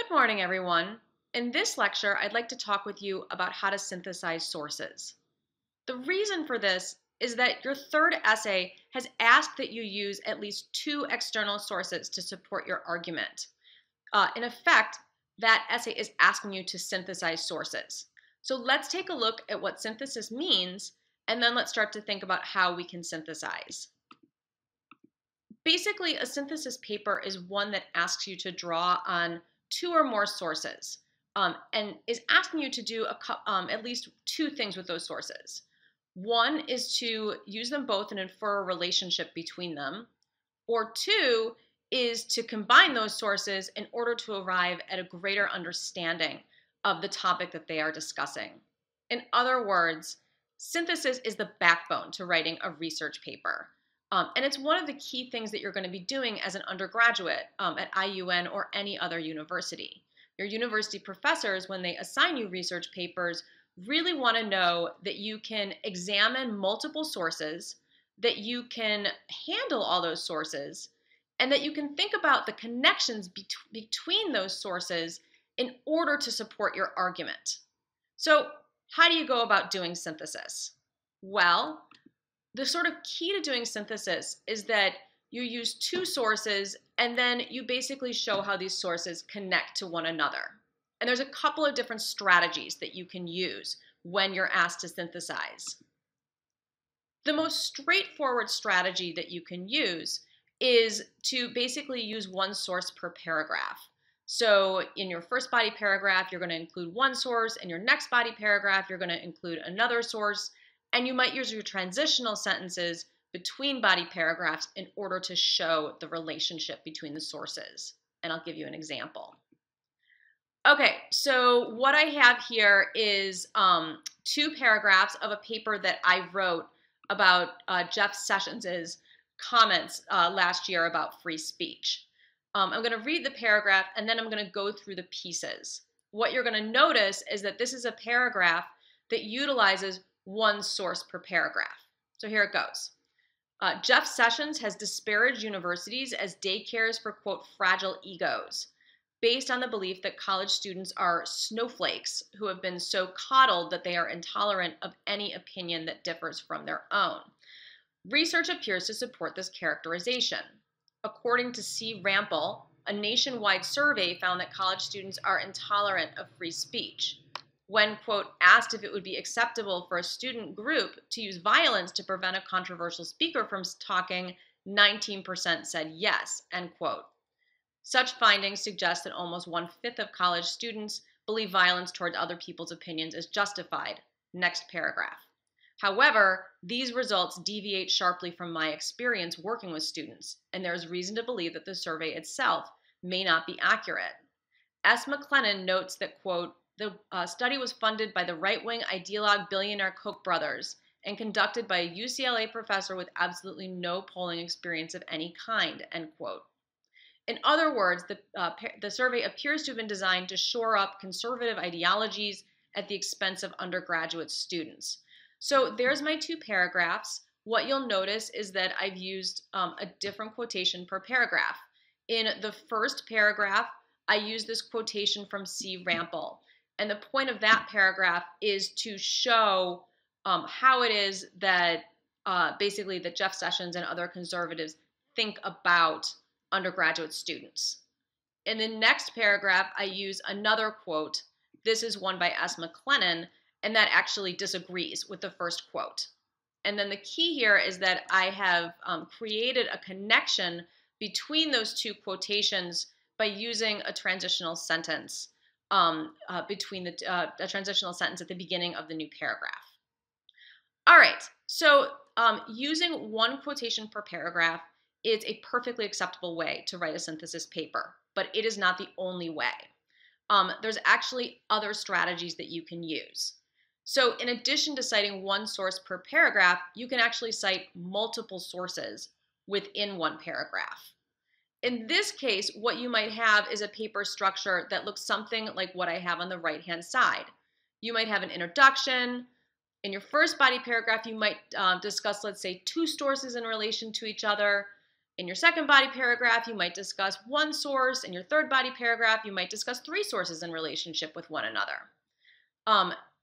Good morning, everyone. In this lecture, I'd like to talk with you about how to synthesize sources. The reason for this is that your third essay has asked that you use at least two external sources to support your argument. In effect, that essay is asking you to synthesize sources. So let's take a look at what synthesis means, and then let's start to think about how we can synthesize. Basically, a synthesis paper is one that asks you to draw on two or more sources and is asking you to do at least two things with those sources. One is to use them both and infer a relationship between them, or two is to combine those sources in order to arrive at a greater understanding of the topic that they are discussing. In other words, synthesis is the backbone to writing a research paper. And it's one of the key things that you're going to be doing as an undergraduate at IUN or any other university. Your university professors, when they assign you research papers, really want to know that you can examine multiple sources, that you can handle all those sources, and that you can think about the connections between those sources in order to support your argument. So, how do you go about doing synthesis? Well, the sort of key to doing synthesis is that you use two sources and then you basically show how these sources connect to one another. And there's a couple of different strategies that you can use when you're asked to synthesize. The most straightforward strategy that you can use is to basically use one source per paragraph. So in your first body paragraph, you're going to include one source. In your next body paragraph, you're going to include another source. And you might use your transitional sentences between body paragraphs in order to show the relationship between the sources. And I'll give you an example. Okay, so what I have here is two paragraphs of a paper that I wrote about Jeff Sessions' comments last year about free speech. I'm going to read the paragraph and then I'm going to go through the pieces. What you're going to notice is that this is a paragraph that utilizes one source per paragraph. So here it goes. Jeff Sessions has disparaged universities as daycares for, quote, fragile egos, based on the belief that college students are snowflakes who have been so coddled that they are intolerant of any opinion that differs from their own. Research appears to support this characterization. According to C. Rampel, a nationwide survey found that college students are intolerant of free speech. When, quote, asked if it would be acceptable for a student group to use violence to prevent a controversial speaker from talking, 19% said yes, end quote. Such findings suggest that almost 1/5 of college students believe violence toward other people's opinions is justified. Next paragraph. However, these results deviate sharply from my experience working with students, and there is reason to believe that the survey itself may not be accurate. S. McLennan notes that, quote, the study was funded by the right-wing ideologue billionaire Koch brothers and conducted by a UCLA professor with absolutely no polling experience of any kind, end quote. In other words, the survey appears to have been designed to shore up conservative ideologies at the expense of undergraduate students. So there's my two paragraphs. What you'll notice is that I've used a different quotation per paragraph. In the first paragraph, I use this quotation from C. Rampel. And the point of that paragraph is to show how it is that basically that Jeff Sessions and other conservatives think about undergraduate students. In the next paragraph, I use another quote. This is one by S. McLennan, and that actually disagrees with the first quote. And then the key here is that I have created a connection between those two quotations by using a transitional sentence between a transitional sentence at the beginning of the new paragraph. All right, so using one quotation per paragraph is a perfectly acceptable way to write a synthesis paper, but it is not the only way. There's actually other strategies that you can use. So in addition to citing one source per paragraph, you can actually cite multiple sources within one paragraph. In this case, what you might have is a paper structure that looks something like what I have on the right-hand side. You might have an introduction. In your first body paragraph, you might discuss, let's say, two sources in relation to each other. In your second body paragraph, you might discuss one source. In your third body paragraph, you might discuss three sources in relationship with one another.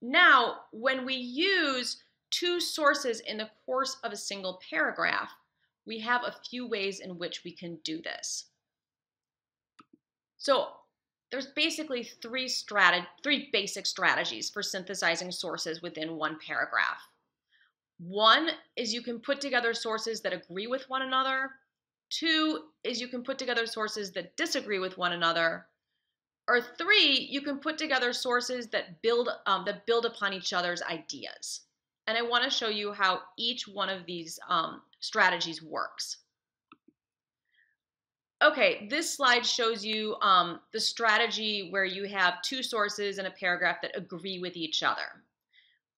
Now, when we use two sources in the course of a single paragraph, we have a few ways in which we can do this. So there's basically three basic strategies for synthesizing sources within one paragraph. One is you can put together sources that agree with one another. Two is you can put together sources that disagree with one another. Or three, you can put together sources that build upon each other's ideas. And I want to show you how each one of these strategies works. Okay, this slide shows you the strategy where you have two sources in a paragraph that agree with each other.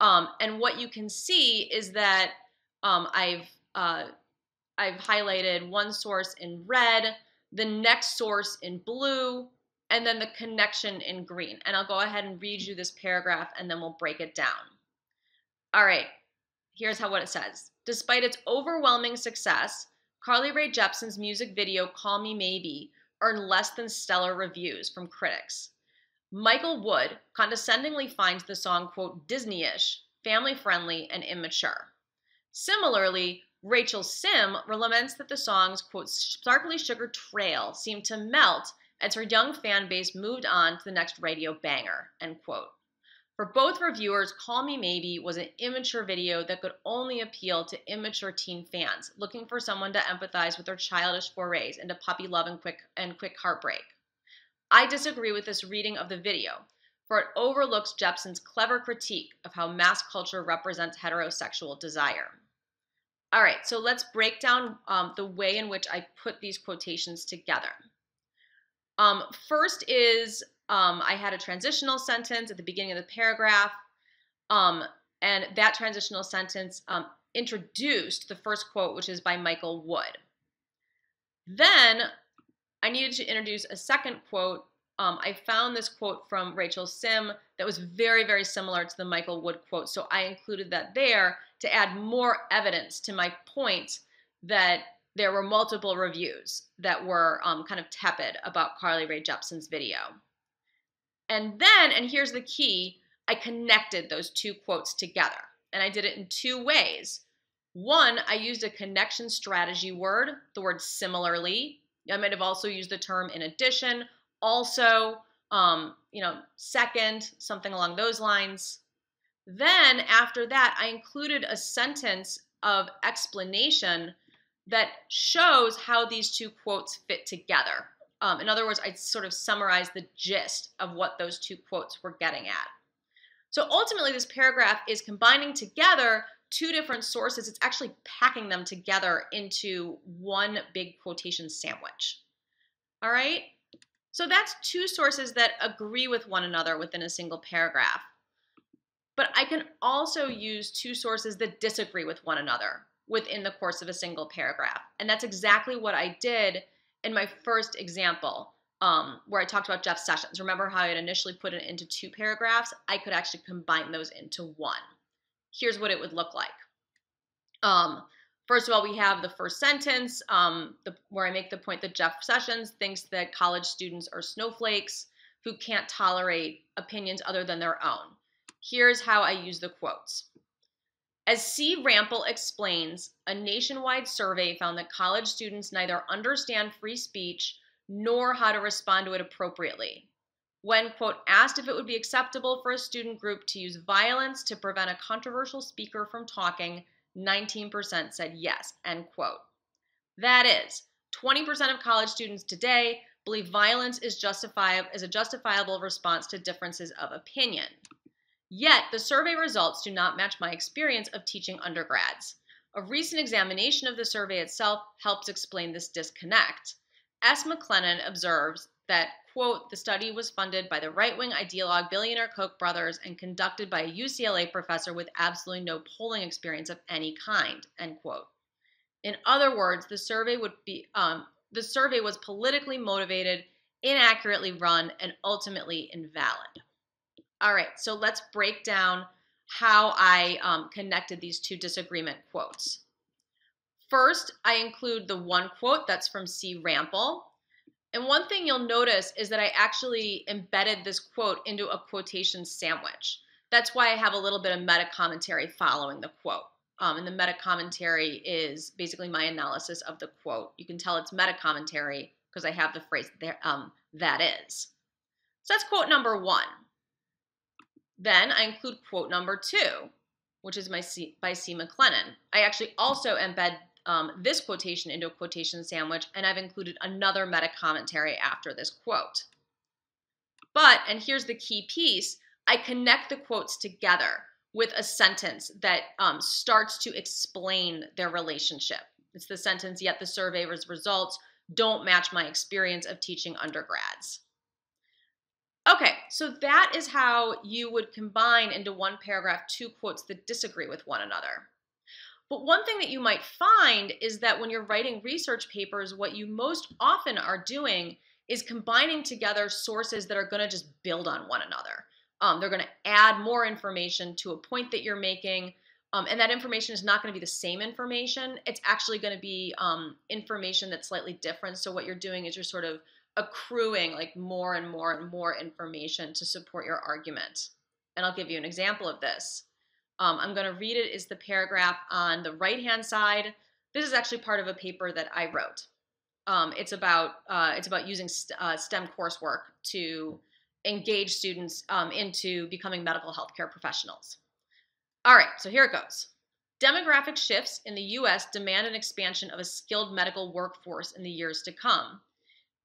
And what you can see is that I've highlighted one source in red, the next source in blue, and then the connection in green. And I'll go ahead and read you this paragraph, and then we'll break it down. All right, here's what it says. Despite its overwhelming success, Carly Rae Jepsen's music video, Call Me Maybe, earned less than stellar reviews from critics. Michael Wood condescendingly finds the song, quote, Disney-ish, family-friendly, and immature. Similarly, Rachel Sim laments that the song's, quote, sparkly sugar trail seemed to melt as her young fan base moved on to the next radio banger, end quote. For both reviewers, Call Me Maybe was an immature video that could only appeal to immature teen fans looking for someone to empathize with their childish forays into puppy love and quick heartbreak. I disagree with this reading of the video, for it overlooks Jepsen's clever critique of how mass culture represents heterosexual desire. All right, so let's break down the way in which I put these quotations together. First is I had a transitional sentence at the beginning of the paragraph, and that transitional sentence introduced the first quote, which is by Michael Wood. Then I needed to introduce a second quote. I found this quote from Rachel Sim that was very, very similar to the Michael Wood quote, so I included that there to add more evidence to my point that there were multiple reviews that were kind of tepid about Carly Rae Jepsen's video. And then, and here's the key, I connected those two quotes together. And I did it in two ways. One, I used a connection strategy word, the word similarly. I might have also used the term in addition, also, second, something along those lines. Then after that, I included a sentence of explanation that shows how these two quotes fit together. In other words, I sort of summarized the gist of what those two quotes were getting at. So ultimately, this paragraph is combining together two different sources. It's actually packing them together into one big quotation sandwich. All right? So that's two sources that agree with one another within a single paragraph. But I can also use two sources that disagree with one another within the course of a single paragraph. And that's exactly what I did in my first example, where I talked about Jeff Sessions. Remember how I had initially put it into two paragraphs? I could actually combine those into one. Here's what it would look like. First of all, we have the first sentence where I make the point that Jeff Sessions thinks that college students are snowflakes who can't tolerate opinions other than their own. Here's how I use the quotes. As C. Rampel explains, a nationwide survey found that college students neither understand free speech nor how to respond to it appropriately. When, quote, asked if it would be acceptable for a student group to use violence to prevent a controversial speaker from talking, 19% said yes, end quote. That is, 20% of college students today believe violence is a justifiable response to differences of opinion. Yet, the survey results do not match my experience of teaching undergrads. A recent examination of the survey itself helps explain this disconnect. S. McLennan observes that, quote, the study was funded by the right-wing ideologue billionaire Koch brothers and conducted by a UCLA professor with absolutely no polling experience of any kind, end quote. In other words, the survey was politically motivated, inaccurately run, and ultimately invalid. All right, so let's break down how I connected these two disagreement quotes. First, I include the one quote that's from C. Rampel. And one thing you'll notice is that I actually embedded this quote into a quotation sandwich. That's why I have a little bit of meta commentary following the quote. And the meta commentary is basically my analysis of the quote. You can tell it's meta commentary because I have the phrase there, that is. So that's quote number one. Then I include quote number two, which is by C. McLennan. I actually also embed this quotation into a quotation sandwich, and I've included another meta commentary after this quote. But, and here's the key piece, I connect the quotes together with a sentence that starts to explain their relationship. It's the sentence, yet the survey's results don't match my experience of teaching undergrads. Okay, so that is how you would combine into one paragraph two quotes that disagree with one another. But one thing that you might find is that when you're writing research papers, what you most often are doing is combining together sources that are going to just build on one another. They're going to add more information to a point that you're making, and that information is not going to be the same information. It's actually going to be information that's slightly different. So what you're doing is you're sort of accruing like more and more and more information to support your argument. And I'll give you an example of this. I'm going to read it. Is the paragraph on the right-hand side. This is actually part of a paper that I wrote. It's about using STEM coursework to engage students into becoming medical healthcare professionals. All right, so here it goes. Demographic shifts in the U.S. demand an expansion of a skilled medical workforce in the years to come.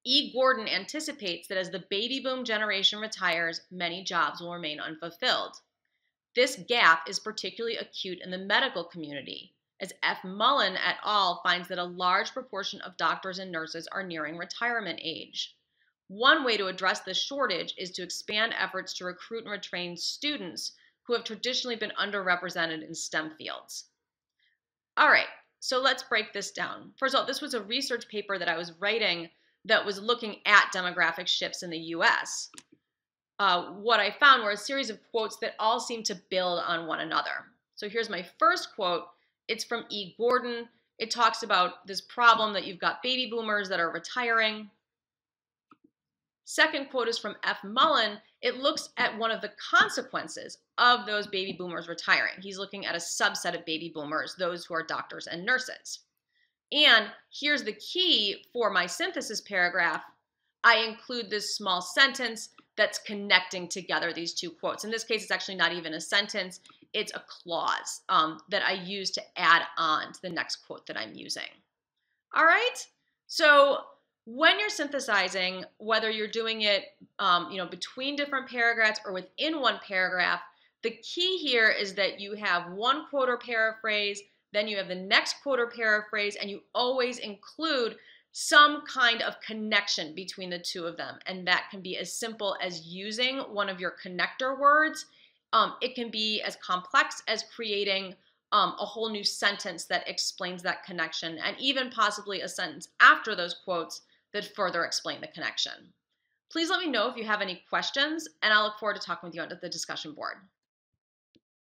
E. Gordon anticipates that as the baby boom generation retires, many jobs will remain unfulfilled. This gap is particularly acute in the medical community, as F. Mullen et al. Finds that a large proportion of doctors and nurses are nearing retirement age. One way to address this shortage is to expand efforts to recruit and retrain students who have traditionally been underrepresented in STEM fields. All right, so let's break this down. First of all, this was a research paper that I was writing that was looking at demographic shifts in the U.S. What I found were a series of quotes that all seem to build on one another. So here's my first quote. It's from E. Gordon. It talks about this problem that you've got baby boomers that are retiring. Second quote is from F. Mullen. It looks at one of the consequences of those baby boomers retiring. He's looking at a subset of baby boomers, those who are doctors and nurses. And here's the key for my synthesis paragraph. I include this small sentence that's connecting together these two quotes. In this case, it's actually not even a sentence. It's a clause that I use to add on to the next quote that I'm using. All right? So when you're synthesizing, whether you're doing it between different paragraphs or within one paragraph, the key here is that you have one quote or paraphrase, then you have the next quote or paraphrase, and you always include some kind of connection between the two of them. And that can be as simple as using one of your connector words. It can be as complex as creating a whole new sentence that explains that connection, and even possibly a sentence after those quotes that further explain the connection. Please let me know if you have any questions, and I look forward to talking with you on the discussion board.